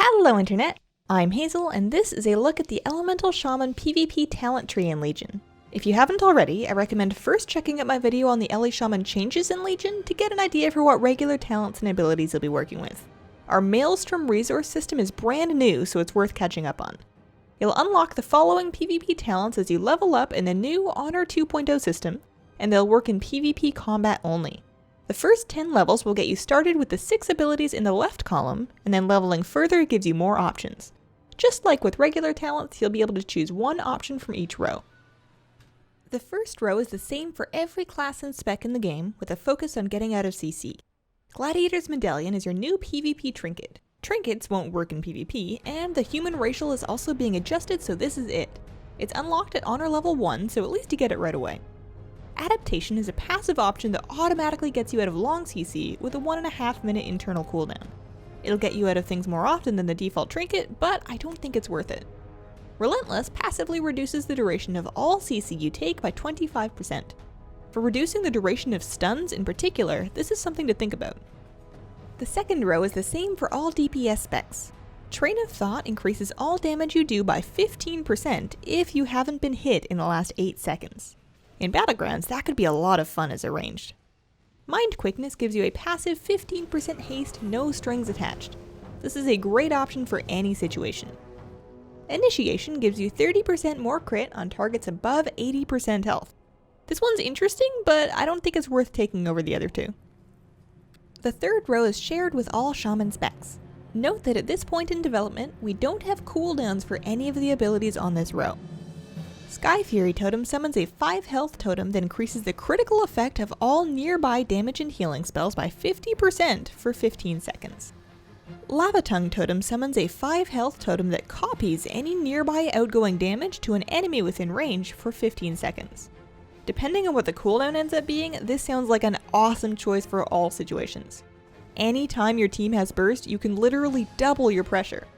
Hello Internet! I'm Hazel, and this is a look at the Elemental Shaman PvP talent tree in Legion. If you haven't already, I recommend first checking out my video on the Ele Shaman changes in Legion to get an idea for what regular talents and abilities you'll be working with. Our Maelstrom resource system is brand new, so it's worth catching up on. You'll unlock the following PvP talents as you level up in the new Honor 2.0 system, and they'll work in PvP combat only. The first 10 levels will get you started with the 6 abilities in the left column, and then leveling further gives you more options. Just like with regular talents, you'll be able to choose one option from each row. The first row is the same for every class and spec in the game, with a focus on getting out of CC. Gladiator's Medallion is your new PvP trinket. Trinkets won't work in PvP, and the human racial is also being adjusted, so this is it. It's unlocked at Honor level 1, so at least you get it right away. Adaptation is a passive option that automatically gets you out of long CC with a 1.5 minute internal cooldown. It'll get you out of things more often than the default trinket, but I don't think it's worth it. Relentless passively reduces the duration of all CC you take by 25%. For reducing the duration of stuns in particular, this is something to think about. The second row is the same for all DPS specs. Train of Thought increases all damage you do by 15% if you haven't been hit in the last 8 seconds. In Battlegrounds, that could be a lot of fun as arranged. Mind Quickness gives you a passive 15% haste, no strings attached. This is a great option for any situation. Initiation gives you 30% more crit on targets above 80% health. This one's interesting, but I don't think it's worth taking over the other two. The third row is shared with all Shaman specs. Note that at this point in development, we don't have cooldowns for any of the abilities on this row. Sky Fury Totem summons a 5 health totem that increases the critical effect of all nearby damage and healing spells by 50% for 15 seconds. Lava Tongue Totem summons a 5 health totem that copies any nearby outgoing damage to an enemy within range for 15 seconds. Depending on what the cooldown ends up being, this sounds like an awesome choice for all situations. Anytime your team has burst, you can literally double your pressure.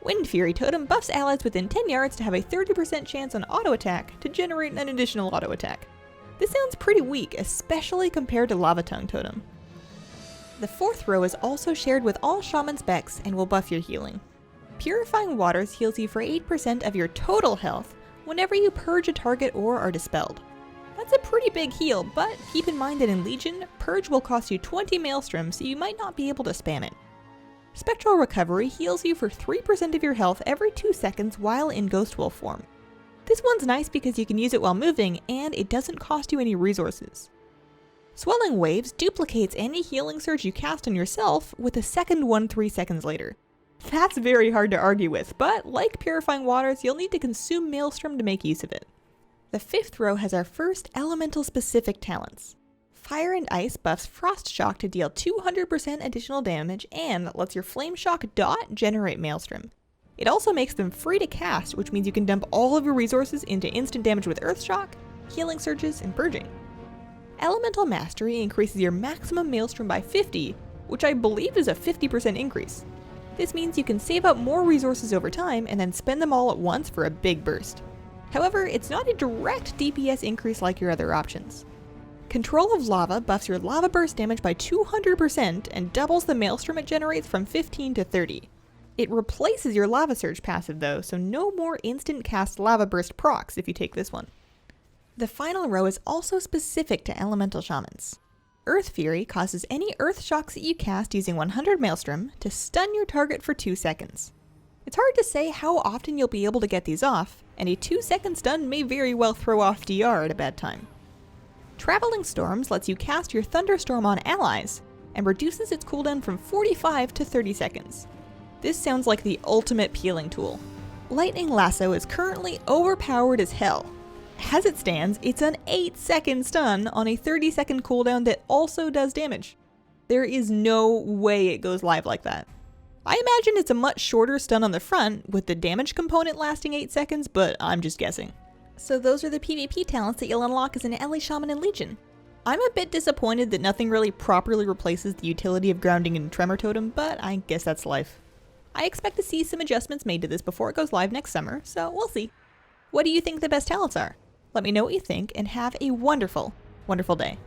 Wind Fury Totem buffs allies within 10 yards to have a 30% chance on auto attack to generate an additional auto attack. This sounds pretty weak, especially compared to Lava Tongue Totem. The fourth row is also shared with all Shaman specs and will buff your healing. Purifying Waters heals you for 8% of your total health whenever you purge a target or are dispelled. That's a pretty big heal, but keep in mind that in Legion, Purge will cost you 20 Maelstrom, so you might not be able to spam it. Spectral Recovery heals you for 3% of your health every 2 seconds while in Ghost Wolf form. This one's nice because you can use it while moving, and it doesn't cost you any resources. Swelling Waves duplicates any healing surge you cast on yourself with a second one 3 seconds later. That's very hard to argue with, but like Purifying Waters, you'll need to consume Maelstrom to make use of it. The fifth row has our first elemental specific talents. Fire and Ice buffs Frost Shock to deal 200% additional damage and lets your Flame Shock dot generate Maelstrom. It also makes them free to cast, which means you can dump all of your resources into instant damage with Earth Shock, healing surges, and purging. Elemental Mastery increases your maximum Maelstrom by 50, which I believe is a 50% increase. This means you can save up more resources over time and then spend them all at once for a big burst. However, it's not a direct DPS increase like your other options. Control of Lava buffs your lava burst damage by 200% and doubles the Maelstrom it generates from 15 to 30. It replaces your Lava Surge passive though, so no more instant cast lava burst procs if you take this one. The final row is also specific to Elemental Shamans. Earth Fury causes any Earth Shocks that you cast using 100 Maelstrom to stun your target for 2 seconds. It's hard to say how often you'll be able to get these off, and a 2-second stun may very well throw off DR at a bad time. Traveling Storms lets you cast your Thunderstorm on allies, and reduces its cooldown from 45 to 30 seconds. This sounds like the ultimate peeling tool. Lightning Lasso is currently overpowered as hell. As it stands, it's an 8-second stun on a 30-second cooldown that also does damage. There is no way it goes live like that. I imagine it's a much shorter stun on the front, with the damage component lasting 8 seconds, but I'm just guessing. So those are the PvP talents that you'll unlock as an Ele Shaman in Legion. I'm a bit disappointed that nothing really properly replaces the utility of grounding and Tremor Totem, but I guess that's life. I expect to see some adjustments made to this before it goes live next summer, so we'll see. What do you think the best talents are? Let me know what you think, and have a wonderful, wonderful day.